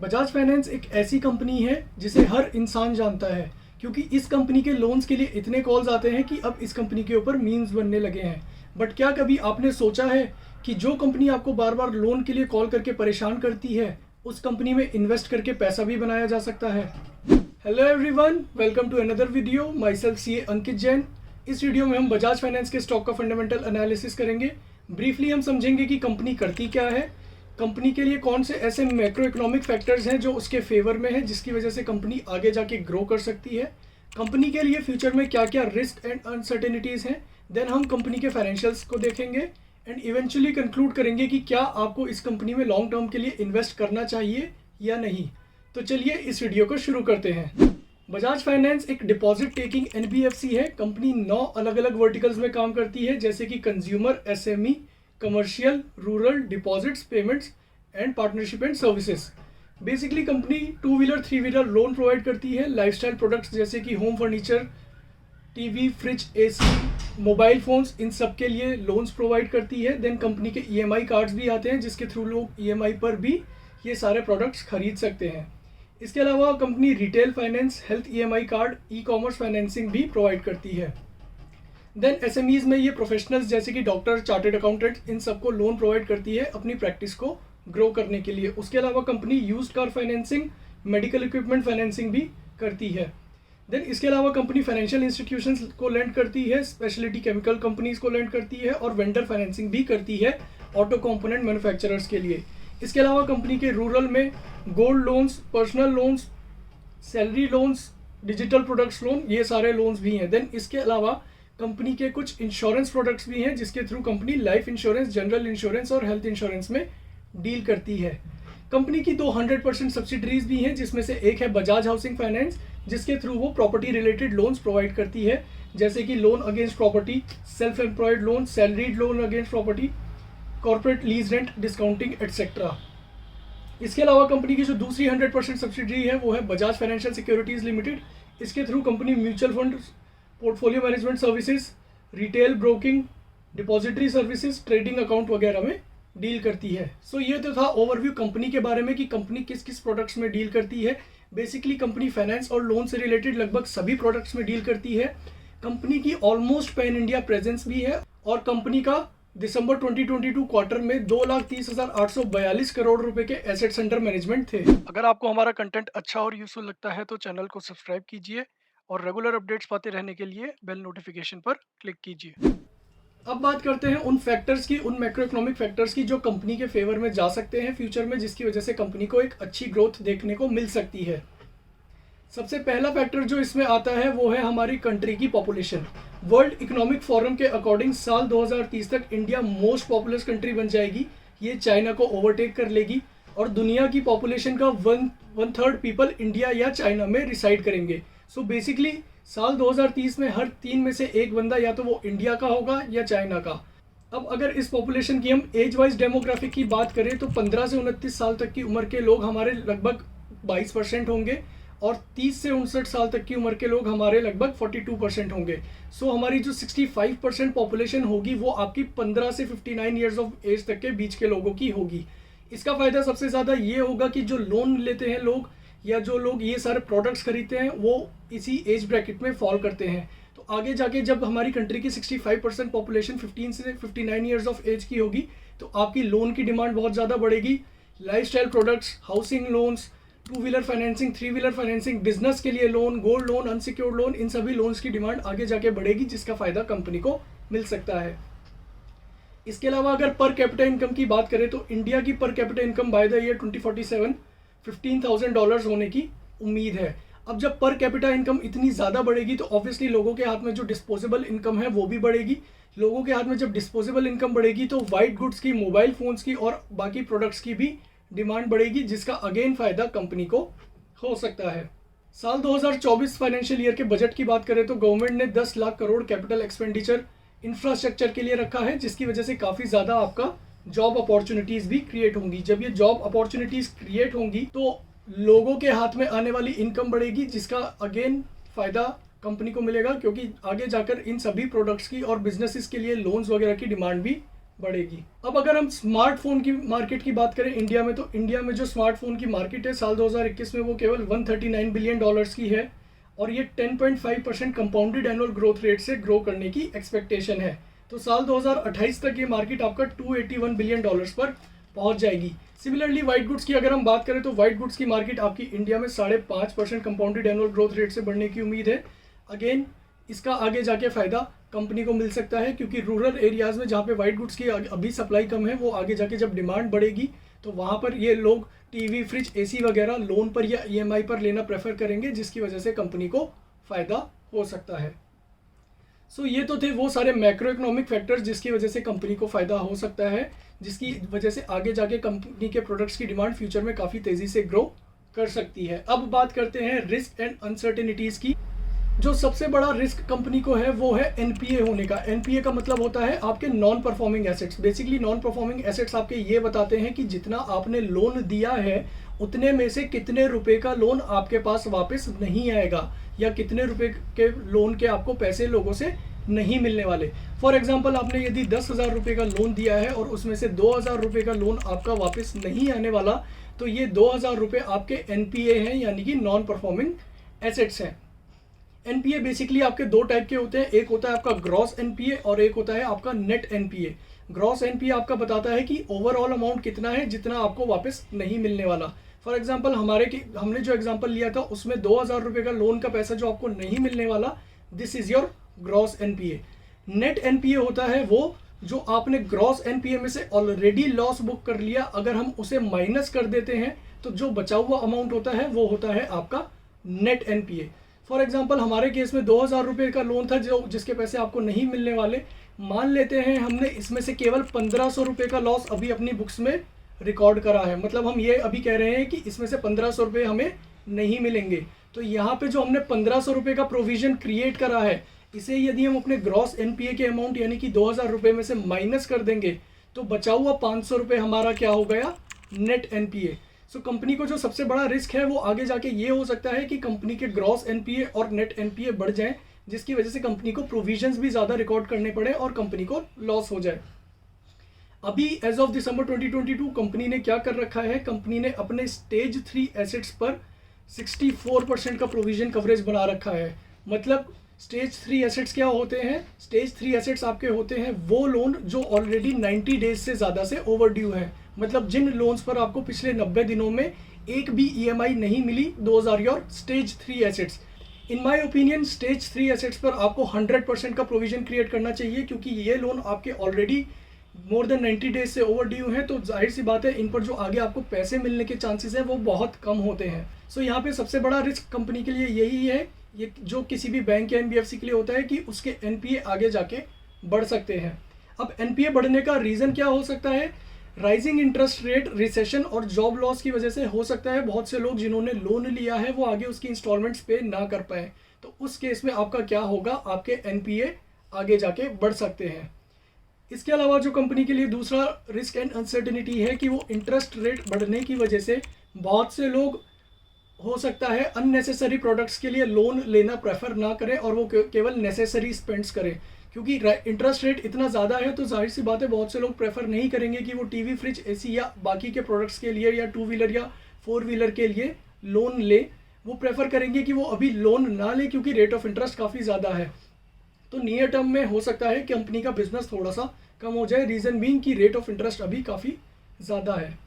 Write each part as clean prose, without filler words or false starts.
Bajaj finance एक ऐसी company है जिसे हर इंसान जानता है, क्योंकि इस कंपनी के लोन्स के लिए इतने कॉल्स आते हैं कि अब इस कंपनी के ऊपर मीम्स बनने लगे हैं। बट क्या कभी आपने सोचा है कि जो कंपनी आपको बार बार लोन के लिए कॉल करके परेशान करती है, उस कंपनी में इन्वेस्ट करके पैसा भी बनाया जा सकता है। Hello everyone, welcome to another video. Myself CA Ankit Jain. इस वीडियो में हम बजाज फाइनेंस के स्टॉक का फंडामेंटल एनालिसिस करेंगे। ब्रीफली हम समझेंगे कि कंपनी करती क्या है, कंपनी के लिए कौन से ऐसे मैक्रो इकोनॉमिक फैक्टर्स हैं जो उसके फेवर में है, जिसकी वजह से कंपनी आगे जाके ग्रो कर सकती है, कंपनी के लिए फ्यूचर में क्या क्या रिस्क एंड अनसर्टेनिटीज़ हैं। देन हम कंपनी के फाइनेंशियल्स को देखेंगे एंड इवेंचुअली कंक्लूड करेंगे कि क्या आपको इस कंपनी में लॉन्ग टर्म के लिए इन्वेस्ट करना चाहिए या नहीं। तो चलिए इस वीडियो को शुरू करते हैं। बजाज फाइनेंस एक डिपॉजिट टेकिंग एनबीएफसी है। कंपनी 9 अलग अलग वर्टिकल्स में काम करती है, जैसे कि consumer, SME, commercial, rural, deposits, payments and partnership and services. Basically company 2 wheeler 3 wheeler loan provide करती है। लाइफस्टाइल प्रोडक्ट्स जैसे कि home furniture, TV, fridge, AC, mobile phones, इन सब के लिए लोन्स प्रोवाइड करती है। देन कंपनी के ईएमआई कार्ड्स भी आते हैं, जिसके थ्रू लोग ईएमआई पर भी ये सारे प्रोडक्ट्स खरीद सकते हैं। इसके अलावा company retail finance, health EMI card, e commerce financing भी प्रोवाइड करती है। देन एसएमईज में ये प्रोफेशनल्स जैसे कि डॉक्टर, चार्टर्ड अकाउंटेंट, इन सबको लोन प्रोवाइड करती है अपनी प्रैक्टिस को ग्रो करने के लिए। उसके अलावा company used car financing, medical equipment financing भी करती है। देन इसके अलावा कंपनी फाइनेंशियल इंस्टीट्यूशंस को लेंड करती है, स्पेशलिटी केमिकल कंपनीज को लेंड करती है और वेंडर फाइनेंसिंग भी करती है ऑटो कंपोनेंट मैन्युफैक्चरर्स के लिए। इसके अलावा कंपनी के रूरल में gold loans, personal loans, salary loans, digital products loan, ये सारे लोन्स भी हैं। देन इसके अलावा कंपनी के कुछ इंश्योरेंस प्रोडक्ट्स भी हैं, जिसके through company life insurance, general insurance और हेल्थ इंश्योरेंस में डील करती है। कंपनी की 100% सब्सिडरीज भी हैं, जिसमें से एक है बजाज हाउसिंग फाइनेंस, जिसके थ्रू वो प्रॉपर्टी रिलेटेड लोन्स प्रोवाइड करती है, जैसे कि loan against property, self employed loan, salaried loan against property, corporate lease rent discounting etcetera. इसके अलावा कंपनी की जो दूसरी 100% सब्सिडरी है वो है बजाज फाइनेंशियल सिक्योरिटीज़ लिमिटेड। इसके through company mutual fund, portfolio management services, retail broking, depository services, trading account वगैरह में डील करती है। सो ये तो था ओवरव्यू कंपनी के बारे में कि कंपनी किस किस प्रोडक्ट्स में डील करती है। बेसिकली कंपनी फाइनेंस और लोन से रिलेटेड लगभग सभी प्रोडक्ट्स में डील करती है। कंपनी की ऑलमोस्ट पैन इंडिया प्रेजेंस भी है और कंपनी का दिसंबर 2022 क्वार्टर में 2,30,842 करोड़ रुपए के एसेट्स अंडर मैनेजमेंट थे। अगर आपको हमारा कंटेंट अच्छा और यूजफुल लगता है तो चैनल को सब्सक्राइब कीजिए और रेगुलर अपडेट्स पाते रहने के लिए बेल नोटिफिकेशन पर क्लिक कीजिए। अब बात करते हैं उन फैक्टर्स की, उन मैक्रो इकोनॉमिक फैक्टर्स की जो कंपनी के फेवर में जा सकते हैं फ्यूचर में, जिसकी वजह से कंपनी को एक अच्छी ग्रोथ देखने को मिल सकती है। सबसे पहला फैक्टर जो इसमें आता है वो है हमारी कंट्री की पॉपुलेशन। वर्ल्ड इकोनॉमिक फोरम के अकॉर्डिंग साल 2030 तक इंडिया मोस्ट पॉपुलस कंट्री बन जाएगी। ये चाइना को ओवरटेक कर लेगी और दुनिया की पॉपुलेशन का वन थर्ड पीपल इंडिया या चाइना में रिसाइड करेंगे। सो बेसिकली साल 2030 में हर 3 में से एक बंदा या तो वो इंडिया का होगा या चाइना का। अब अगर इस पॉपुलेशन की हम एज वाइज डेमोग्राफिक की बात करें तो 15 से 29 साल तक की उम्र के लोग हमारे लगभग 22% होंगे और 30 से 59 साल तक की उम्र के लोग हमारे लगभग 42% होंगे। सो हमारी जो 65% पॉपुलेशन होगी वो आपकी 15 से 59 ईयर्स ऑफ एज तक के बीच के लोगों की होगी। इसका फ़ायदा सबसे ज़्यादा ये होगा कि जो लोन लेते हैं लोग या जो लोग ये सारे प्रोडक्ट्स खरीदते हैं वो इसी एज ब्रैकेट में फॉल करते हैं। तो आगे जाके जब हमारी कंट्री की 65% पॉपुलेशन 15 से 59 ईयर्स ऑफ एज की होगी तो आपकी लोन की डिमांड बहुत ज़्यादा बढ़ेगी। Lifestyle products, housing loans, 2 wheeler financing, 3 wheeler financing, business के लिए loan, gold loan, unsecured loan, इन सभी लोन्स की डिमांड आगे जाके बढ़ेगी, जिसका फ़ायदा कंपनी को मिल सकता है। इसके अलावा अगर पर कैपिटा इनकम की बात करें तो इंडिया की per capita income by the year 2047 $15,000 होने की उम्मीद है। अब जब पर कैपिटा इनकम इतनी ज़्यादा बढ़ेगी तो ऑब्वियसली लोगों के हाथ में जो डिस्पोजेबल इनकम है वो भी बढ़ेगी। लोगों के हाथ में जब डिस्पोजेबल इनकम बढ़ेगी तो वाइट गुड्स की, मोबाइल फ़ोन्स की और बाकी प्रोडक्ट्स की भी डिमांड बढ़ेगी, जिसका अगेन फ़ायदा कंपनी को हो सकता है। साल 2024 फाइनेंशियल ईयर के बजट की बात करें तो गवर्नमेंट ने 10 lakh crore capital expenditure infrastructure के लिए रखा है, जिसकी वजह से काफ़ी ज़्यादा आपका जॉब अपॉर्चुनिटीज़ भी क्रिएट होंगी। जब ये जॉब अपॉर्चुनिटीज़ क्रिएट होंगी तो लोगों के हाथ में आने वाली इनकम बढ़ेगी, जिसका अगेन फ़ायदा कंपनी को मिलेगा, क्योंकि आगे जाकर इन सभी प्रोडक्ट्स की और बिजनेसेस के लिए लोन्स वगैरह की डिमांड भी बढ़ेगी। अब अगर हम स्मार्टफोन की मार्केट की बात करें इंडिया में, तो इंडिया में जो स्मार्टफोन की मार्केट है साल 2021 में वो केवल 139 बिलियन डॉलर्स की है और ये 10.5% कंपाउंडेड एनुअल ग्रोथ रेट से ग्रो करने की एक्सपेक्टेशन है। तो साल 2028 तक ये मार्केट आपका 281 बिलियन डॉलर्स पर पहुंच जाएगी। सिमिलरली वाइट गुड्स की अगर हम बात करें तो वाइट गुड्स की मार्केट आपकी इंडिया में 5.5% कंपाउंडेड एनुअल ग्रोथ रेट से बढ़ने की उम्मीद है। अगेन इसका आगे जाके फ़ायदा कंपनी को मिल सकता है क्योंकि रूरल एरियाज़ में जहाँ पे वाइट गुड्स की अभी सप्लाई कम है, वो आगे जाके जब डिमांड बढ़ेगी तो वहाँ पर ये लोग टीवी, फ्रिज, एसी वगैरह लोन पर या ईएमआई पर लेना प्रेफर करेंगे, जिसकी वजह से कंपनी को फ़ायदा हो सकता है। सो ये तो थे वो सारे मैक्रो इकोनॉमिक फैक्टर्स जिसकी वजह से कंपनी को फ़ायदा हो सकता है, जिसकी वजह से आगे जाके कंपनी के प्रोडक्ट्स की डिमांड फ्यूचर में काफ़ी तेज़ी से ग्रो कर सकती है। अब बात करते हैं रिस्क एंड अनसर्टेनिटीज़ की। जो सबसे बड़ा रिस्क कंपनी को है वो है एनपीए होने का। एनपीए का मतलब होता है आपके non performing assets. Basically non performing assets आपके ये बताते हैं कि जितना आपने लोन दिया है उतने में से कितने रुपए का लोन आपके पास वापस नहीं आएगा या कितने रुपए के लोन के आपको पैसे लोगों से नहीं मिलने वाले। फॉर एग्जाम्पल आपने यदि 10,000 रुपये का लोन दिया है और उसमें से 2,000 रुपये का लोन आपका वापस नहीं आने वाला, तो ये 2,000 रुपये आपके एनपीए हैं, यानी कि नॉन परफॉर्मिंग एसेट्स हैं। एनपीए बेसिकली आपके दो टाइप के होते हैं, एक होता है आपका ग्रॉस एनपीए और एक होता है आपका नेट एनपीए। ग्रॉस एनपीए आपका बताता है कि ओवरऑल अमाउंट कितना है जितना आपको वापस नहीं मिलने वाला। फॉर एग्जांपल हमने जो एग्जांपल लिया था उसमें 2,000 रुपये का लोन का पैसा जो आपको नहीं मिलने वाला, this is your gross NPA. Net NPA होता है वो जो आपने ग्रॉस एनपीए में से ऑलरेडी लॉस बुक कर लिया, अगर हम उसे माइनस कर देते हैं तो जो बचा हुआ अमाउंट होता है वो होता है आपका नेट एनपीए। फॉर एग्जाम्पल हमारे केस में 2,000 रुपये का लोन था जिसके पैसे आपको नहीं मिलने वाले। मान लेते हैं हमने इसमें से केवल 1,500 रुपये का लॉस अभी अपनी बुक्स में रिकॉर्ड करा है, मतलब हम ये अभी कह रहे हैं कि इसमें से 1,500 रुपये हमें नहीं मिलेंगे। तो यहाँ पे जो हमने 1,500 रुपये का प्रोविजन क्रिएट करा है, इसे यदि हम अपने ग्रॉस एनपीए के अमाउंट यानी कि 2,000 रुपये में से माइनस कर देंगे तो बचा हुआ 500 रुपये हमारा क्या हो गया, नेट एनपीए। सो कंपनी को जो सबसे बड़ा रिस्क है वो आगे जाके ये हो सकता है कि कंपनी के ग्रॉस एनपीए और नेट एनपीए बढ़ जाएं, जिसकी वजह से कंपनी को प्रोविजंस भी ज़्यादा रिकॉर्ड करने पड़े और कंपनी को लॉस हो जाए। अभी एज ऑफ दिसंबर 2022 कंपनी ने क्या कर रखा है, कंपनी ने अपने स्टेज 3 एसेट्स पर 64% का प्रोविजन कवरेज बना रखा है। मतलब स्टेज 3 एसेट्स क्या होते हैं, स्टेज 3 एसेट्स आपके होते हैं वो लोन जो ऑलरेडी 90 डेज से ज़्यादा से ओवर ड्यू हैं। मतलब जिन लोन्स पर आपको पिछले 90 दिनों में एक भी ईएमआई नहीं मिली, those are your stage 3 assets. In my opinion stage 3 assets पर आपको 100% का प्रोविजन क्रिएट करना चाहिए, क्योंकि ये लोन आपके ऑलरेडी मोर देन 90 डेज से ओवर ड्यू हैं, तो जाहिर सी बात है इन पर जो आगे आपको पैसे मिलने के चांसेस हैं वो बहुत कम होते हैं। सो यहाँ पे सबसे बड़ा रिस्क कंपनी के लिए यही है, ये जो किसी भी बैंक या एनबीएफसी के लिए होता है कि उसके एनपीए आगे जाके बढ़ सकते हैं। अब एनपीए बढ़ने का रीज़न क्या हो सकता है, राइजिंग इंटरेस्ट रेट, रिसेशन और जॉब लॉस की वजह से हो सकता है बहुत से लोग जिन्होंने लोन लिया है वो आगे उसकी इंस्टॉलमेंट्स पे ना कर पाए, तो उस केस में आपका क्या होगा, आपके एनपीए आगे जाके बढ़ सकते हैं। इसके अलावा जो कंपनी के लिए दूसरा रिस्क एंड अनसर्टेनिटी है कि वो इंटरेस्ट रेट बढ़ने की वजह से बहुत से लोग हो सकता है अननेसेसरी प्रोडक्ट्स के लिए लोन लेना प्रेफर ना करें और वो केवल नेसेसरी स्पेंड्स करें, क्योंकि इंटरेस्ट रेट इतना ज़्यादा है तो जाहिर सी बात है बहुत से लोग प्रेफर नहीं करेंगे कि वो टीवी, फ्रिज, एसी या बाकी के प्रोडक्ट्स के लिए या 2 व्हीलर या 4 व्हीलर के लिए लोन ले। वो प्रेफर करेंगे कि वो अभी लोन ना ले क्योंकि रेट ऑफ इंटरेस्ट काफ़ी ज़्यादा है। तो नियर टर्म में हो सकता है कि कंपनी का बिजनेस थोड़ा सा कम हो जाए, रीज़न बीइंग कि रेट ऑफ इंटरेस्ट अभी काफ़ी ज़्यादा है।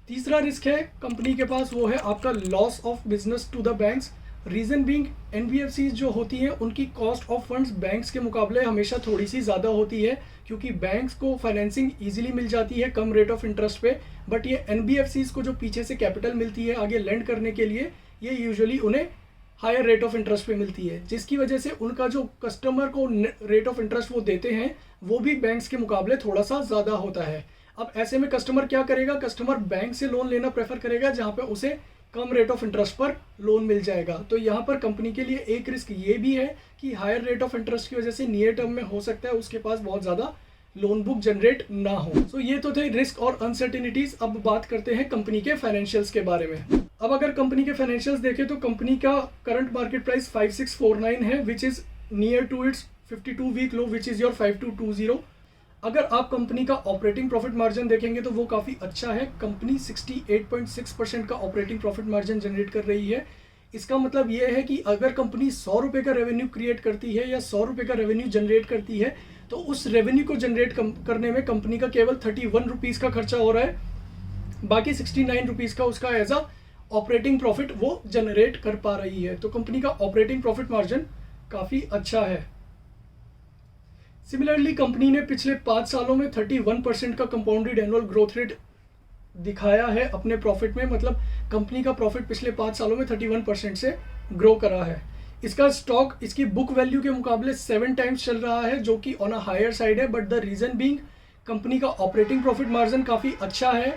तीसरा रिस्क है कंपनी के पास वो है आपका loss of business to the banks. Reason being NBFCs जो होती हैं उनकी कॉस्ट ऑफ फंड्स बैंक्स के मुकाबले हमेशा थोड़ी सी ज़्यादा होती है, क्योंकि बैंक्स को फाइनेंसिंग इजीली मिल जाती है कम रेट ऑफ इंटरेस्ट पे, बट ये एनबीएफसीज को जो पीछे से कैपिटल मिलती है आगे लेंड करने के लिए, ये यूजुअली उन्हें हायर रेट ऑफ इंटरेस्ट पे मिलती है, जिसकी वजह से उनका जो कस्टमर को रेट ऑफ इंटरेस्ट वो देते हैं वो भी बैंक्स के मुकाबले थोड़ा सा ज़्यादा होता है। अब ऐसे में कस्टमर क्या करेगा, कस्टमर बैंक से लोन लेना प्रेफर करेगा जहाँ पे उसे कम रेट ऑफ इंटरेस्ट पर लोन मिल जाएगा। तो यहाँ पर कंपनी के लिए एक रिस्क ये भी है कि हायर रेट ऑफ इंटरेस्ट की वजह से नियर टर्म में हो सकता है उसके पास बहुत ज़्यादा लोन बुक जनरेट ना हो। सो ये तो थे रिस्क और अनसर्टेनिटीज़। अब बात करते हैं कंपनी के फाइनेंशियल्स के बारे में। अब अगर कंपनी के फाइनेंशियल्स देखें तो कंपनी का करंट मार्केट प्राइस 5649 है, which is near to its 52 week low, which is your 5220। अगर आप कंपनी का ऑपरेटिंग प्रॉफिट मार्जिन देखेंगे तो वो काफ़ी अच्छा है। कंपनी 68.6% का ऑपरेटिंग प्रॉफिट मार्जिन जनरेट कर रही है। इसका मतलब ये है कि अगर कंपनी 100 रुपये का रेवेन्यू क्रिएट करती है या 100 रुपये का रेवेन्यू जनरेट करती है, तो उस रेवेन्यू को जनरेट करने में कंपनी का केवल 31 रुपीज़ का खर्चा हो रहा है। बाकी 69 रुपीज़ का उसका एज अ ऑपरेटिंग प्रॉफिट वो जनरेट कर पा रही है। तो कंपनी का ऑपरेटिंग प्रॉफिट मार्जिन काफ़ी अच्छा है। सिमिलरली कंपनी ने पिछले 5 सालों में 31% का कंपाउंडेड एनुअल ग्रोथ रेट दिखाया है अपने प्रॉफिट में। मतलब कंपनी का प्रॉफिट पिछले 5 सालों में 31% से ग्रो करा है। इसका स्टॉक इसकी बुक वैल्यू के मुकाबले 7 टाइम्स चल रहा है, जो कि ऑन अ हायर साइड है। But the reason being company का ऑपरेटिंग प्रॉफिट मार्जिन काफ़ी अच्छा है,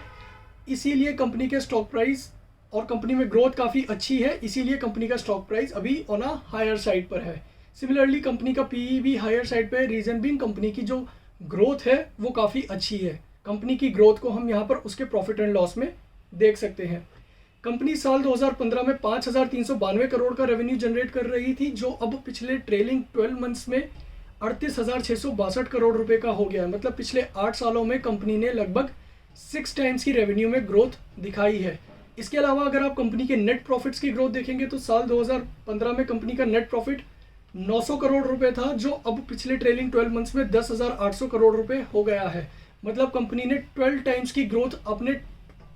इसीलिए कंपनी के स्टॉक प्राइस और कंपनी में ग्रोथ काफ़ी अच्छी है, इसीलिए कंपनी का स्टॉक प्राइस अभी ऑन अ हायर साइड पर है। सिमिलरली कंपनी का पीई भी हायर साइड पे है। रीज़न बीइंग कंपनी की जो ग्रोथ है वो काफ़ी अच्छी है। कंपनी की ग्रोथ को हम यहाँ पर उसके प्रॉफिट एंड लॉस में देख सकते हैं। कंपनी साल 2015 में 5,392 करोड़ का रेवेन्यू जनरेट कर रही थी, जो अब पिछले ट्रेलिंग 12 मंथ्स में 38,662 करोड़ रुपए का हो गया है। मतलब पिछले 8 सालों में कंपनी ने लगभग 6 टाइम्स की रेवेन्यू में ग्रोथ दिखाई है। इसके अलावा अगर आप कंपनी के नेट प्रॉफिट्स की ग्रोथ देखेंगे तो साल 2015 में कंपनी का नेट प्रॉफिट 900 करोड़ रुपए था, जो अब पिछले ट्रेलिंग 12 मंथ्स में 10,800 करोड़ रुपए हो गया है। मतलब कंपनी ने 12 टाइम्स की ग्रोथ अपने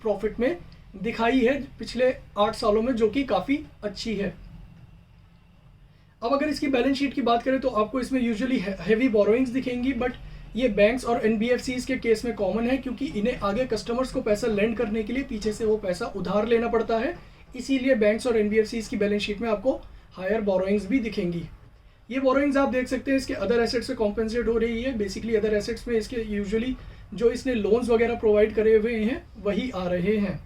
प्रॉफिट में दिखाई है पिछले 8 सालों में, जो कि काफ़ी अच्छी है। अब अगर इसकी बैलेंस शीट की बात करें तो आपको इसमें यूजुअली हैवी बोरोइंग्स दिखेंगी, बट ये बैंक्स और एनबीएफसीज के केस में कॉमन है, क्योंकि इन्हें आगे कस्टमर्स को पैसा लेंड करने के लिए पीछे से वो पैसा उधार लेना पड़ता है। इसीलिए बैंक्स और एनबीएफसीज की बैलेंस शीट में आपको हायर बोरोइंग्स भी दिखेंगी। ये बोरोइंग्स आप देख सकते हैं इसके अदर एसेट्स से कॉम्पेंसेट हो रही है। बेसिकली अदर एसेट्स में इसके यूजुअली जो इसने लोन्स वगैरह प्रोवाइड करे हुए हैं वही आ रहे हैं।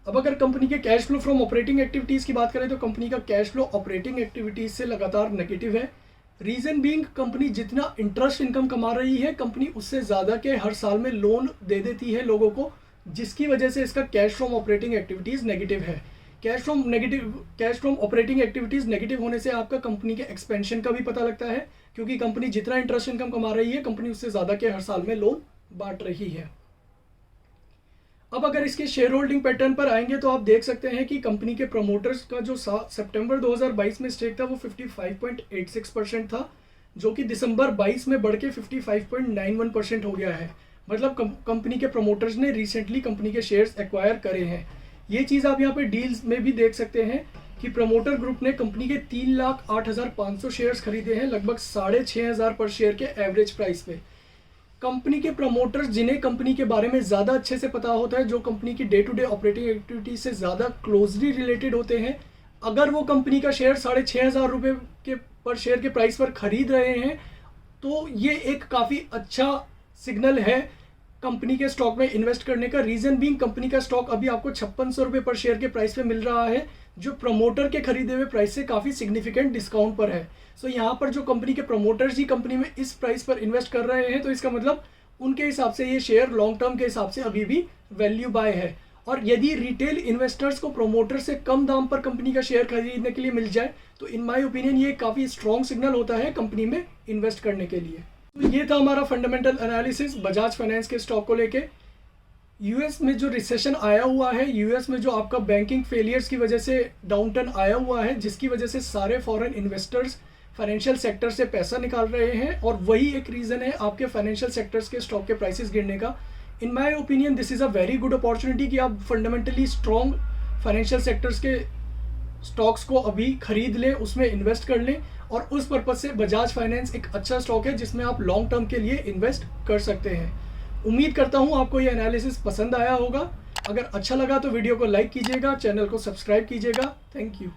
अब अगर कंपनी के cash flow from operating activities की बात करें तो कंपनी का कैश फ्लो ऑपरेटिंग एक्टिविटीज़ से लगातार नेगेटिव है। रीज़न बीइंग कंपनी जितना इंटरेस्ट इनकम कमा रही है, कंपनी उससे ज़्यादा के हर साल में लोन दे देती है लोगों को, जिसकी वजह से इसका cash from operating activities negative है। Cash from operating activities negative होने से आपका कंपनी के एक्सपेंशन का भी पता लगता है, क्योंकि कंपनी जितना इंटरेस्ट इनकम कमा रही है कंपनी उससे ज़्यादा के हर साल में लोन बांट रही है। अब अगर इसके शेयर होल्डिंग पैटर्न पर आएंगे तो आप देख सकते हैं कि कंपनी के प्रमोटर्स का जो सितंबर 2022 में स्टेक था वो 55.86% था, जो कि दिसंबर 22 में बढ़ के 55.91% हो गया है। मतलब कंपनी के प्रमोटर्स ने रिसेंटली कंपनी के शेयर्स एक्वायर करे हैं। ये चीज़ आप यहाँ पे डील्स में भी देख सकते हैं कि प्रमोटर ग्रुप ने कंपनी के 3,08,500 शेयर्स खरीदे हैं, लगभग 6,500 पर शेयर के एवरेज प्राइस पे। कंपनी के प्रमोटर्स जिन्हें कंपनी के बारे में ज़्यादा अच्छे से पता होता है, जो कंपनी की day to day operating activities से ज़्यादा क्लोजली रिलेटेड होते हैं, अगर वो कंपनी का शेयर 6,500 रुपये के पर शेयर के प्राइस पर खरीद रहे हैं तो ये एक काफ़ी अच्छा सिग्नल है कंपनी के स्टॉक में इन्वेस्ट करने का। रीज़न बीइंग कंपनी का स्टॉक अभी आपको 5600 रुपये पर शेयर के प्राइस पे मिल रहा है, जो प्रमोटर के खरीदे हुए प्राइस से काफ़ी सिग्निफिकेंट डिस्काउंट पर है। सो यहाँ पर जो कंपनी के प्रमोटर्स ही कंपनी में इस प्राइस पर इन्वेस्ट कर रहे हैं, तो इसका मतलब उनके हिसाब से ये शेयर लॉन्ग टर्म के हिसाब से अभी भी वैल्यू बाय है। और यदि रिटेल इन्वेस्टर्स को प्रमोटर से कम दाम पर कंपनी का शेयर खरीदने के लिए मिल जाए तो इन माय ओपिनियन ये काफ़ी स्ट्रॉन्ग सिग्नल होता है कंपनी में इन्वेस्ट करने के लिए। तो ये था हमारा फंडामेंटल एनालिसिस बजाज फाइनेंस के स्टॉक को लेके। यूएस में जो रिसेशन आया हुआ है, यूएस में जो आपका बैंकिंग फेलियर्स की वजह से डाउनटर्न आया हुआ है, जिसकी वजह से सारे फॉरेन इन्वेस्टर्स फाइनेंशियल सेक्टर से पैसा निकाल रहे हैं, और वही एक रीज़न है आपके फाइनेंशियल सेक्टर्स के स्टॉक के प्राइसेस गिरने का। इन my opinion this is a very good opportunity कि आप फंडामेंटली स्ट्रॉन्ग फाइनेंशियल सेक्टर्स के स्टॉक्स को अभी खरीद लें, उसमें इन्वेस्ट कर लें, और उस पर्पज़ से बजाज फाइनेंस एक अच्छा स्टॉक है जिसमें आप लॉन्ग टर्म के लिए इन्वेस्ट कर सकते हैं। उम्मीद करता हूँ आपको ये एनालिसिस पसंद आया होगा। अगर अच्छा लगा तो वीडियो को लाइक कीजिएगा, चैनल को सब्सक्राइब कीजिएगा। Thank you.